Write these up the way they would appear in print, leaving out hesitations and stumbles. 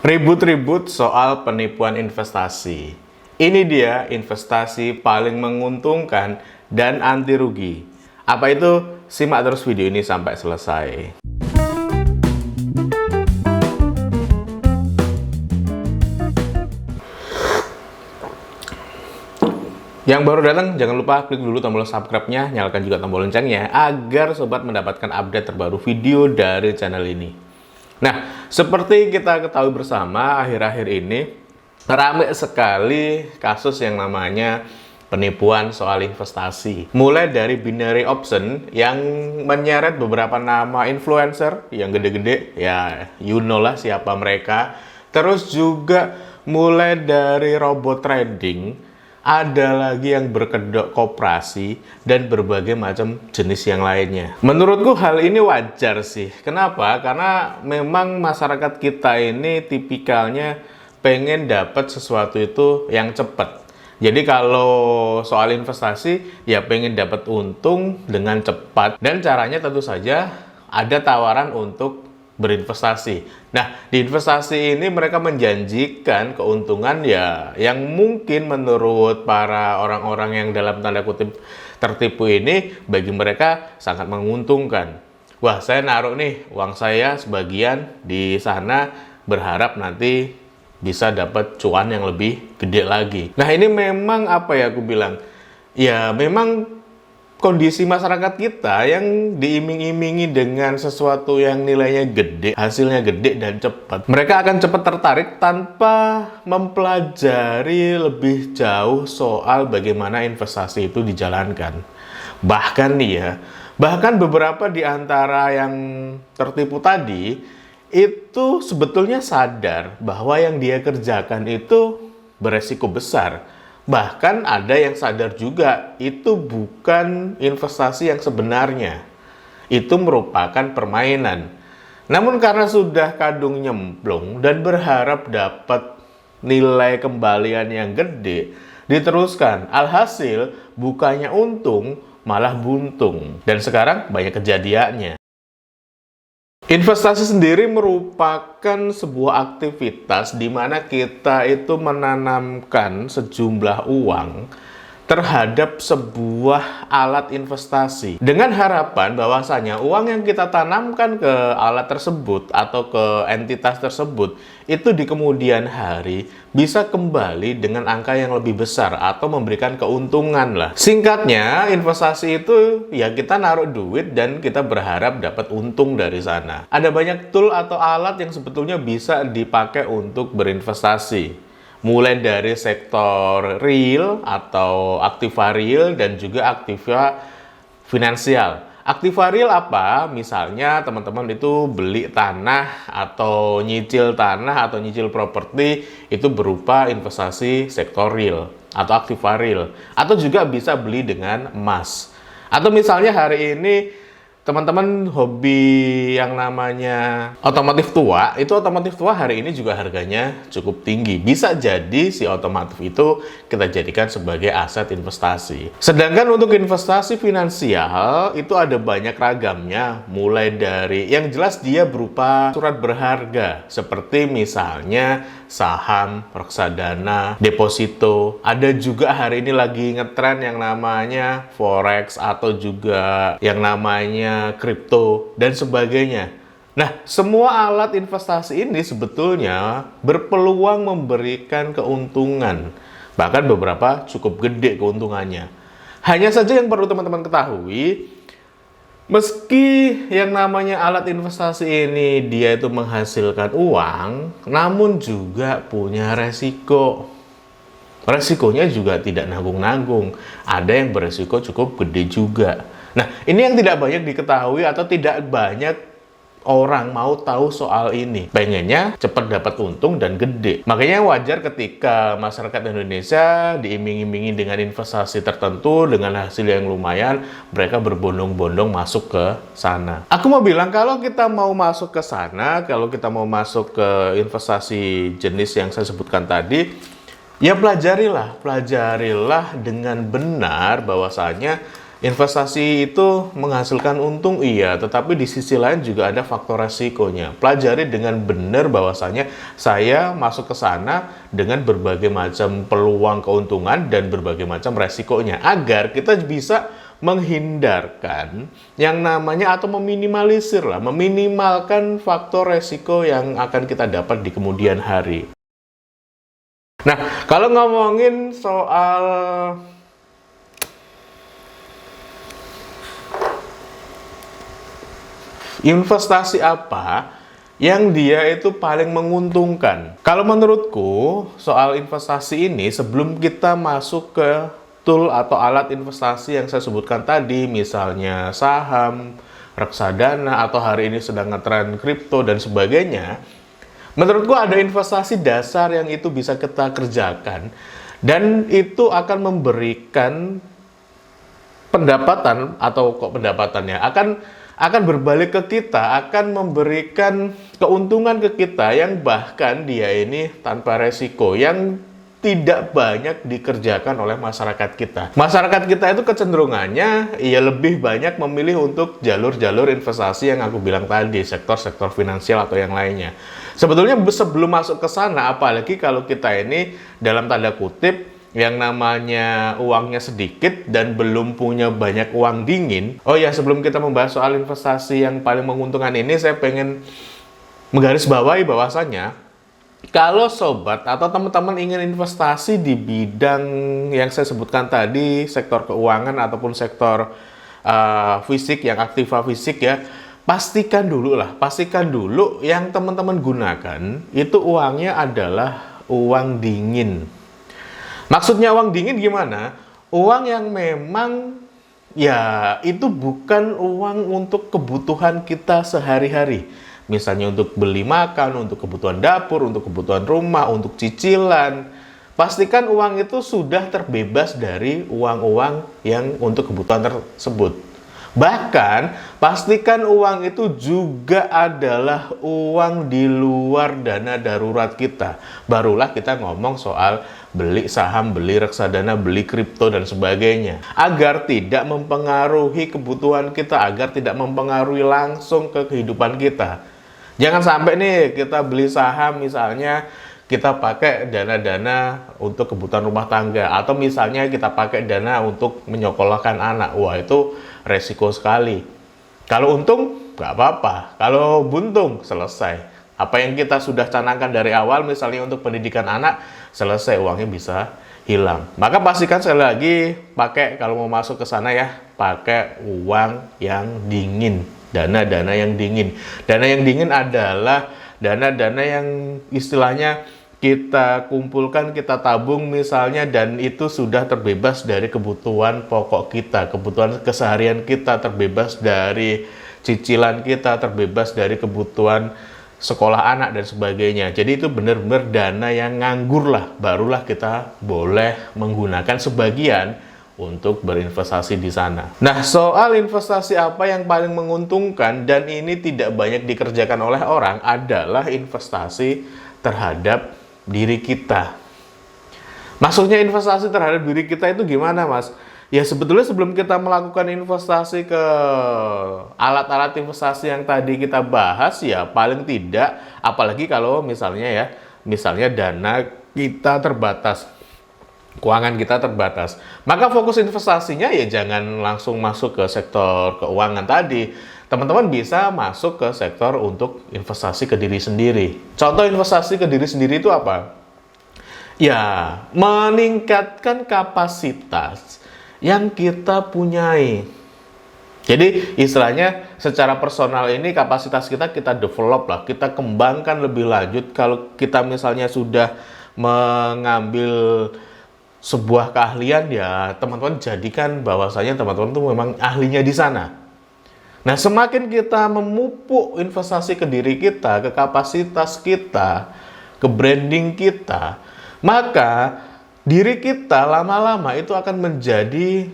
Ribut-ribut soal penipuan investasi. Ini dia investasi paling menguntungkan dan anti rugi. Apa itu? Simak terus video ini sampai selesai. Yang baru datang, jangan lupa klik dulu tombol subscribe-nya, nyalakan juga tombol loncengnya, agar sobat mendapatkan update terbaru video dari channel ini. Nah, seperti kita ketahui bersama, akhir-akhir ini ramai sekali kasus yang namanya penipuan soal investasi. Mulai dari binary option yang menyeret beberapa nama influencer yang gede-gede, ya you know lah siapa mereka. Terus juga mulai dari robot trading, ada lagi yang berkedok koperasi, dan berbagai macam jenis yang lainnya. Menurutku hal ini wajar sih. Kenapa? Karena memang masyarakat kita ini tipikalnya pengen dapat sesuatu itu yang cepat. Jadi kalau soal investasi, ya pengen dapat untung dengan cepat. Dan caranya tentu saja ada tawaran untuk berinvestasi. Nah, di investasi ini mereka menjanjikan keuntungan ya yang mungkin menurut para orang-orang yang dalam tanda kutip tertipu ini bagi mereka sangat menguntungkan. Wah, saya naruh nih uang saya sebagian di sana berharap nanti bisa dapat cuan yang lebih gede lagi. Nah, ini memang apa ya aku bilang? Ya, memang kondisi masyarakat kita yang diiming-imingi dengan sesuatu yang nilainya gede, hasilnya gede dan cepat. Mereka akan cepat tertarik tanpa mempelajari lebih jauh soal bagaimana investasi itu dijalankan. Bahkan nih ya, bahkan beberapa di antara yang tertipu tadi itu sebetulnya sadar bahwa yang dia kerjakan itu beresiko besar. Bahkan ada yang sadar juga itu bukan investasi yang sebenarnya. Itu merupakan permainan. Namun karena sudah kadung nyemplung dan berharap dapat nilai kembalian yang gede, diteruskan. Alhasil bukannya untung, malah buntung. Dan sekarang banyak kejadiannya. Investasi sendiri merupakan sebuah aktivitas di mana kita itu menanamkan sejumlah uang terhadap sebuah alat investasi dengan harapan bahwasanya uang yang kita tanamkan ke alat tersebut atau ke entitas tersebut itu di kemudian hari bisa kembali dengan angka yang lebih besar atau memberikan keuntungan lah. Singkatnya, investasi itu ya kita naruh duit dan kita berharap dapat untung dari sana. Ada banyak tool atau alat yang sebetulnya bisa dipakai untuk berinvestasi. Mulai dari sektor real atau aktiva real dan juga aktiva finansial. Aktiva real apa? Misalnya teman-teman itu beli tanah atau nyicil tanah atau nyicil properti itu berupa investasi sektor real atau aktiva real. Atau juga bisa beli dengan emas. Atau misalnya hari ini teman-teman hobi yang namanya otomotif tua, itu otomotif tua hari ini juga harganya cukup tinggi. Bisa jadi si otomotif itu kita jadikan sebagai aset investasi. Sedangkan untuk investasi finansial itu ada banyak ragamnya, mulai dari yang jelas dia berupa surat berharga, seperti misalnya saham, reksadana, deposito. Ada juga hari ini lagi ngetren yang namanya forex atau juga yang namanya kripto dan sebagainya. Nah, semua alat investasi ini sebetulnya berpeluang memberikan keuntungan. Bahkan beberapa cukup gede keuntungannya. Hanya saja yang perlu teman-teman ketahui, meski yang namanya alat investasi ini dia itu menghasilkan uang, namun juga punya resiko. Resikonya juga tidak nanggung-nanggung. Ada yang beresiko cukup gede juga. Nah, ini yang tidak banyak diketahui atau tidak banyak orang mau tahu soal ini. Pengennya cepat dapat untung dan gede. Makanya wajar ketika masyarakat Indonesia diiming-imingi dengan investasi tertentu dengan hasil yang lumayan, mereka berbondong-bondong masuk ke sana. Aku mau bilang kalau kita mau masuk ke sana, kalau kita mau masuk ke investasi jenis yang saya sebutkan tadi, ya pelajarilah dengan benar bahwasanya Investasi itu menghasilkan untung, iya, tetapi di sisi lain juga ada faktor resikonya. Pelajari dengan benar bahwasanya saya masuk ke sana dengan berbagai macam peluang keuntungan dan berbagai macam resikonya, agar kita bisa menghindarkan yang namanya atau meminimalisir lah, meminimalkan faktor resiko yang akan kita dapat di kemudian hari. Nah, kalau ngomongin soal investasi apa yang dia itu paling menguntungkan? Kalau menurutku, soal investasi ini sebelum kita masuk ke tool atau alat investasi yang saya sebutkan tadi, misalnya saham, reksadana, atau hari ini sedang ngetren kripto dan sebagainya, menurutku ada investasi dasar yang itu bisa kita kerjakan dan itu akan memberikan pendapatan atau kok pendapatannya akan berbalik ke kita, akan memberikan keuntungan ke kita yang bahkan dia ini tanpa resiko, yang tidak banyak dikerjakan oleh masyarakat kita. Masyarakat kita itu kecenderungannya ya lebih banyak memilih untuk jalur-jalur investasi yang aku bilang tadi, sektor-sektor finansial atau yang lainnya. Sebetulnya sebelum masuk ke sana, apalagi kalau kita ini dalam tanda kutip yang namanya uangnya sedikit dan belum punya banyak uang dingin. Oh ya, sebelum kita membahas soal investasi yang paling menguntungkan ini, saya pengen menggarisbawahi bahwasannya kalau sobat atau teman-teman ingin investasi di bidang yang saya sebutkan tadi, sektor keuangan ataupun sektor fisik, yang aktiva fisik ya, pastikan dulu yang teman-teman gunakan itu uangnya adalah uang dingin. Maksudnya uang dingin gimana? Uang yang memang ya itu bukan uang untuk kebutuhan kita sehari-hari. Misalnya untuk beli makan, untuk kebutuhan dapur, untuk kebutuhan rumah, untuk cicilan. Pastikan uang itu sudah terbebas dari uang-uang yang untuk kebutuhan tersebut. Bahkan, pastikan uang itu juga adalah uang di luar dana darurat kita. Barulah kita ngomong soal beli saham, beli reksadana, beli kripto, dan sebagainya. Agar tidak mempengaruhi kebutuhan kita, agar tidak mempengaruhi langsung ke kehidupan kita. Jangan sampai nih kita beli saham misalnya, kita pakai dana-dana untuk kebutuhan rumah tangga, atau misalnya kita pakai dana untuk menyekolahkan anak. Wah, itu resiko sekali. Kalau untung, nggak apa-apa. Kalau buntung, selesai. Apa yang kita sudah canangkan dari awal, misalnya untuk pendidikan anak, selesai, uangnya bisa hilang. Maka pastikan sekali lagi, pakai kalau mau masuk ke sana ya, pakai uang yang dingin. Dana-dana yang dingin. Dana yang dingin adalah dana-dana yang istilahnya kita kumpulkan, kita tabung misalnya, dan itu sudah terbebas dari kebutuhan pokok kita, kebutuhan keseharian kita, terbebas dari cicilan kita, terbebas dari kebutuhan sekolah anak dan sebagainya. Jadi itu benar-benar dana yang nganggur lah, barulah kita boleh menggunakan sebagian untuk berinvestasi di sana. Nah, soal investasi apa yang paling menguntungkan dan ini tidak banyak dikerjakan oleh orang adalah investasi terhadap diri kita. Maksudnya investasi terhadap diri kita itu gimana, Mas? Ya sebetulnya sebelum kita melakukan investasi ke alat-alat investasi yang tadi kita bahas, ya paling tidak, apalagi kalau misalnya dana kita terbatas, keuangan kita terbatas, maka fokus investasinya ya jangan langsung masuk ke sektor keuangan tadi. Teman-teman bisa masuk ke sektor untuk investasi ke diri sendiri. Contoh investasi ke diri sendiri itu apa? Ya, meningkatkan kapasitas yang kita punyai. Jadi istilahnya secara personal ini kapasitas kita develop lah, kita kembangkan lebih lanjut. Kalau kita misalnya sudah mengambil sebuah keahlian, ya teman-teman jadikan bahwasanya teman-teman tuh memang ahlinya di sana. Nah, semakin kita memupuk investasi ke diri kita, ke kapasitas kita, ke branding kita, maka diri kita lama-lama itu akan menjadi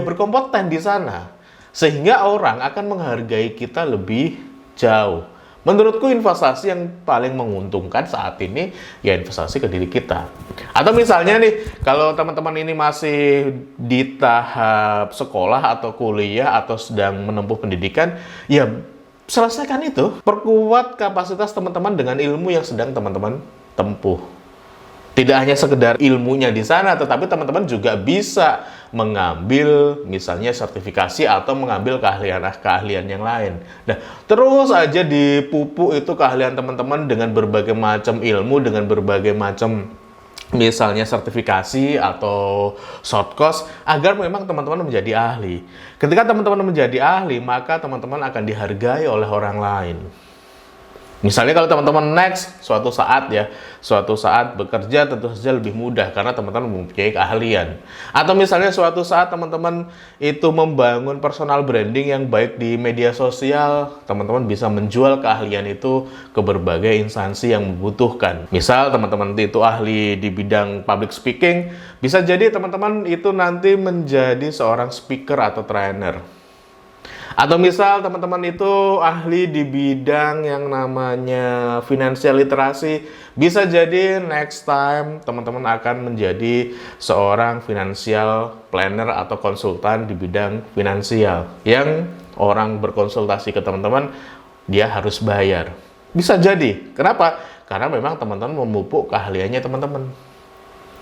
berkompeten di sana. Sehingga orang akan menghargai kita lebih jauh. Menurutku investasi yang paling menguntungkan saat ini ya investasi ke diri kita. Atau misalnya nih, kalau teman-teman ini masih di tahap sekolah atau kuliah atau sedang menempuh pendidikan, ya selesaikan itu. Perkuat kapasitas teman-teman dengan ilmu yang sedang teman-teman tempuh. Tidak hanya sekedar ilmunya di sana, tetapi teman-teman juga bisa mengambil misalnya sertifikasi atau mengambil keahlian yang lain. Nah, terus aja dipupuk itu keahlian teman-teman dengan berbagai macam ilmu, dengan berbagai macam misalnya sertifikasi atau short course, agar memang teman-teman menjadi ahli. Ketika teman-teman menjadi ahli, maka teman-teman akan dihargai oleh orang lain. Misalnya kalau teman-teman next suatu saat bekerja tentu saja lebih mudah karena teman-teman mempunyai keahlian. Atau misalnya suatu saat teman-teman itu membangun personal branding yang baik di media sosial, teman-teman bisa menjual keahlian itu ke berbagai instansi yang membutuhkan. Misal teman-teman itu ahli di bidang public speaking, bisa jadi teman-teman itu nanti menjadi seorang speaker atau trainer. Atau misal teman-teman itu ahli di bidang yang namanya financial literasi, bisa jadi next time teman-teman akan menjadi seorang financial planner atau konsultan di bidang finansial yang orang berkonsultasi ke teman-teman dia harus bayar. Bisa jadi. Kenapa? Karena memang teman-teman memupuk keahliannya teman-teman.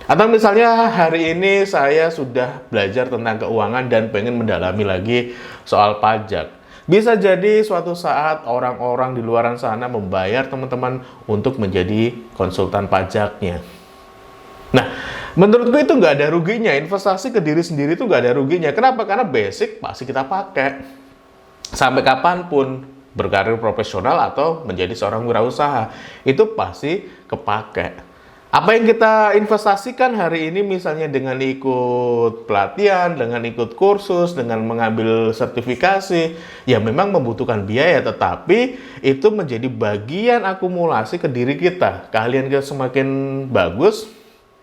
Atau misalnya hari ini saya sudah belajar tentang keuangan dan pengen mendalami lagi soal pajak. Bisa jadi suatu saat orang-orang di luar sana membayar teman-teman untuk menjadi konsultan pajaknya. Nah, menurutku itu nggak ada ruginya. Investasi ke diri sendiri itu nggak ada ruginya. Kenapa? Karena basic pasti kita pakai. Sampai kapanpun, berkarir profesional atau menjadi seorang wirausaha, itu pasti kepake. Apa yang kita investasikan hari ini misalnya dengan ikut pelatihan, dengan ikut kursus, dengan mengambil sertifikasi, ya memang membutuhkan biaya, tetapi itu menjadi bagian akumulasi ke diri kita. Keahlian kita semakin bagus,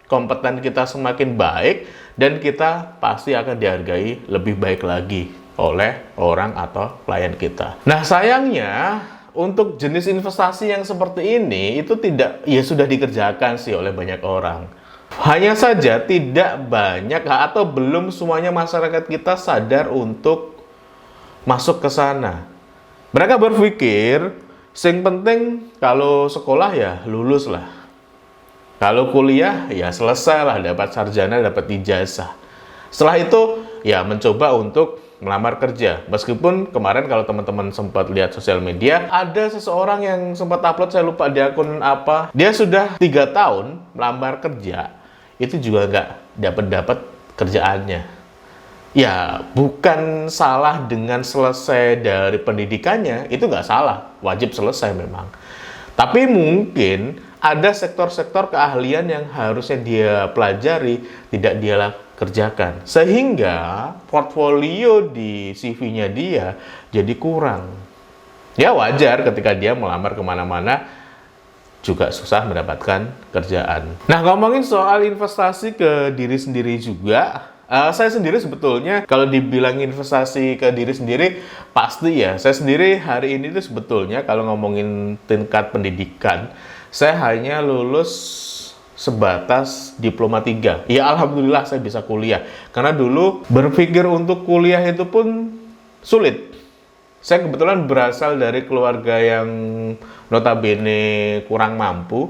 kompeten kita semakin baik, dan kita pasti akan dihargai lebih baik lagi oleh orang atau klien kita. Nah, sayangnya untuk jenis investasi yang seperti ini itu sudah dikerjakan sih oleh banyak orang. Hanya saja tidak banyak atau belum semuanya masyarakat kita sadar untuk masuk ke sana. Mereka berpikir, yang penting kalau sekolah ya lulus lah. Kalau kuliah ya selesai lah, dapat sarjana, dapat ijazah. Setelah itu ya mencoba untuk melamar kerja. Meskipun kemarin kalau teman-teman sempat lihat sosial media, ada seseorang yang sempat upload, saya lupa di akun apa, dia sudah 3 tahun melamar kerja, itu juga nggak dapat kerjaannya. Ya, bukan salah dengan selesai dari pendidikannya, itu nggak salah, wajib selesai memang. Tapi mungkin ada sektor-sektor keahlian yang harusnya dia pelajari, tidak dia kerjakan. Sehingga portfolio di CV-nya dia jadi kurang. Ya wajar ketika dia melamar kemana-mana juga susah mendapatkan kerjaan. Nah, ngomongin soal investasi ke diri sendiri juga, saya sendiri sebetulnya kalau dibilang investasi ke diri sendiri, pasti ya. Saya sendiri hari ini tuh sebetulnya kalau ngomongin tingkat pendidikan, saya hanya lulus sebatas diploma 3. Ya alhamdulillah saya bisa kuliah. Karena dulu berpikir untuk kuliah itu pun sulit. Saya kebetulan berasal dari keluarga yang notabene kurang mampu.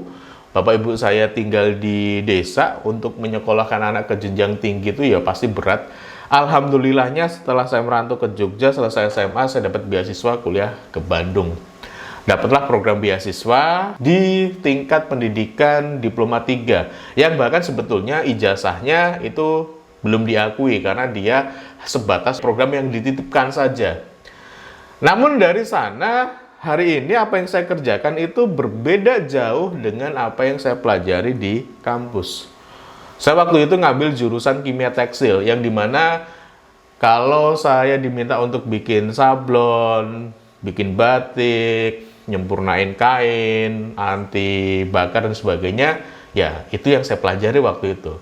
Bapak ibu saya tinggal di desa, untuk menyekolahkan anak ke jenjang tinggi itu ya pasti berat. Alhamdulillahnya setelah saya merantau ke Jogja, selesai SMA, saya dapat beasiswa kuliah ke Bandung. Dapatlah program beasiswa di tingkat pendidikan diploma 3 yang bahkan sebetulnya ijazahnya itu belum diakui karena dia sebatas program yang dititipkan saja. Namun dari sana hari ini apa yang saya kerjakan itu berbeda jauh dengan apa yang saya pelajari di kampus. Saya waktu itu ngambil jurusan kimia tekstil yang dimana kalau saya diminta untuk bikin sablon, bikin batik, nyempurnain kain, anti bakar dan sebagainya, ya itu yang saya pelajari waktu itu.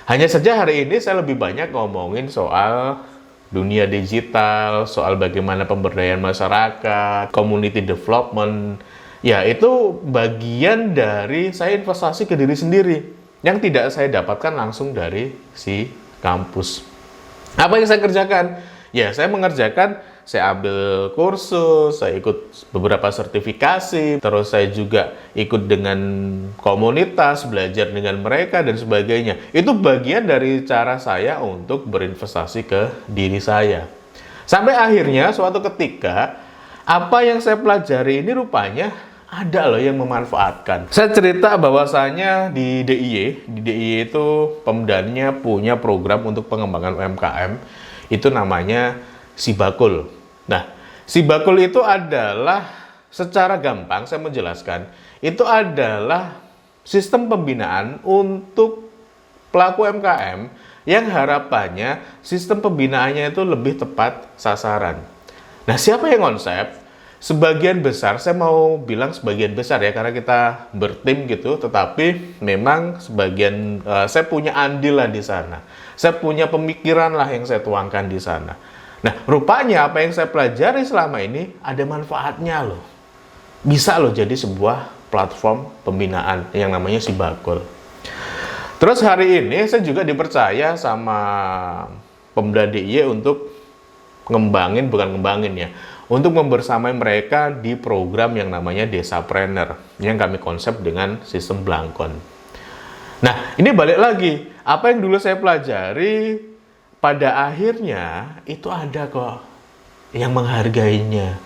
Hanya saja hari ini saya lebih banyak ngomongin soal dunia digital, soal bagaimana pemberdayaan masyarakat, community development, ya itu bagian dari saya investasi ke diri sendiri yang tidak saya dapatkan langsung dari si kampus. Apa yang saya kerjakan? Ya, saya mengerjakan, saya ambil kursus, saya ikut beberapa sertifikasi, terus saya juga ikut dengan komunitas, belajar dengan mereka, dan sebagainya. Itu bagian dari cara saya untuk berinvestasi ke diri saya. Sampai akhirnya, suatu ketika, apa yang saya pelajari ini rupanya ada loh yang memanfaatkan. Saya cerita bahwasanya di DIY itu Pemdanya punya program untuk pengembangan UMKM, itu namanya Sibakul. Nah, Sibakul itu adalah, secara gampang saya menjelaskan, itu adalah sistem pembinaan untuk pelaku UMKM yang harapannya sistem pembinaannya itu lebih tepat sasaran. Nah, siapa yang konsep? Sebagian besar, saya mau bilang sebagian besar ya, karena kita bertim gitu, tetapi memang sebagian, saya punya andil lah di sana. Saya punya pemikiran lah yang saya tuangkan di sana. Nah, rupanya apa yang saya pelajari selama ini ada manfaatnya loh. Bisa loh jadi sebuah platform pembinaan yang namanya Sibakul. Terus hari ini saya juga dipercaya sama Pemda DIY untuk untuk membersamai mereka di program yang namanya Desapreneur yang kami konsep dengan sistem Blangkon. Nah, ini balik lagi, apa yang dulu saya pelajari pada akhirnya itu ada kok yang menghargainya.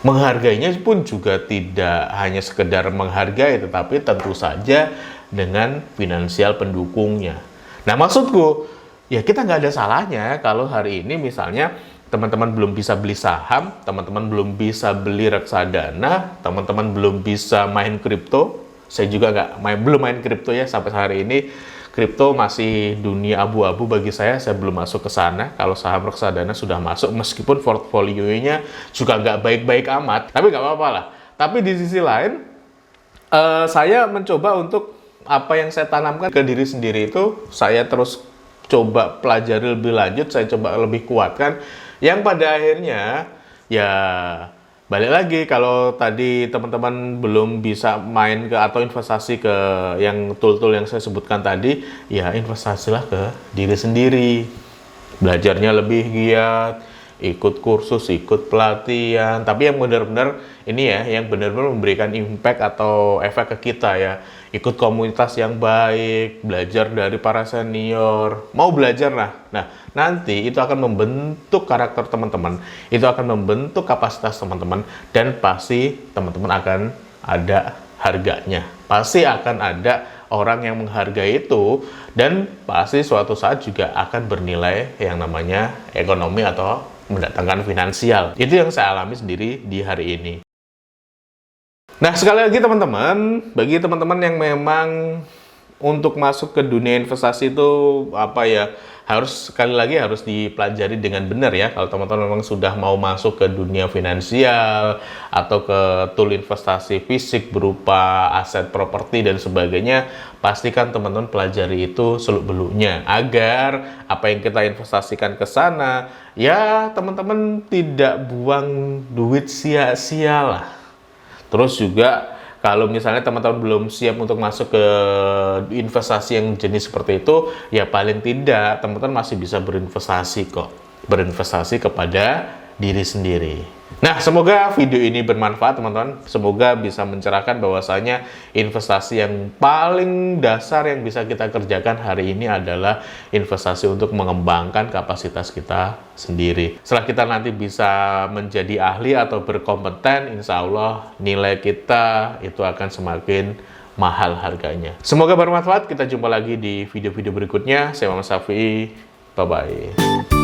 Menghargainya pun juga tidak hanya sekedar menghargai, tetapi tentu saja dengan finansial pendukungnya. Nah, maksudku, ya kita nggak ada salahnya kalau hari ini misalnya teman-teman belum bisa beli saham, teman-teman belum bisa beli reksadana, teman-teman belum bisa main kripto. Saya juga belum main kripto ya, sampai hari ini kripto masih dunia abu-abu bagi saya belum masuk ke sana. Kalau saham reksadana sudah masuk, meskipun portfolionya juga nggak baik-baik amat, tapi nggak apa-apa lah. Tapi di sisi lain, saya mencoba untuk apa yang saya tanamkan ke diri sendiri itu, saya terus coba pelajari lebih lanjut, saya coba lebih kuatkan, yang pada akhirnya, ya balik lagi, kalau tadi teman-teman belum bisa main ke atau investasi ke yang tool-tool yang saya sebutkan tadi, ya investasilah ke diri sendiri. Belajarnya lebih giat, ikut kursus, ikut pelatihan, tapi yang benar-benar ini ya, yang benar-benar memberikan impact atau efek ke kita ya. Ikut komunitas yang baik, belajar dari para senior, mau belajar lah. Nah, nanti itu akan membentuk karakter teman-teman, itu akan membentuk kapasitas teman-teman, dan pasti teman-teman akan ada harganya. Pasti akan ada orang yang menghargai itu, dan pasti suatu saat juga akan bernilai yang namanya ekonomi atau mendatangkan finansial. Itu yang saya alami sendiri di hari ini. Nah, sekali lagi teman-teman, bagi teman-teman yang memang untuk masuk ke dunia investasi itu sekali lagi harus dipelajari dengan benar ya. Kalau teman-teman memang sudah mau masuk ke dunia finansial atau ke tool investasi fisik berupa aset properti dan sebagainya, pastikan teman-teman pelajari itu seluk-beluknya agar apa yang kita investasikan ke sana, ya teman-teman tidak buang duit sia-sia lah. Terus juga kalau misalnya teman-teman belum siap untuk masuk ke investasi yang jenis seperti itu, ya paling tidak teman-teman masih bisa berinvestasi kok. Berinvestasi kepada diri sendiri. Nah, semoga video ini bermanfaat teman-teman. Semoga bisa mencerahkan bahwasanya investasi yang paling dasar yang bisa kita kerjakan hari ini adalah investasi untuk mengembangkan kapasitas kita sendiri. Setelah kita nanti bisa menjadi ahli atau berkompeten, insya Allah nilai kita itu akan semakin mahal harganya. Semoga bermanfaat. Kita jumpa lagi di video-video berikutnya. Saya Muhammad Syafi'i. Bye-bye.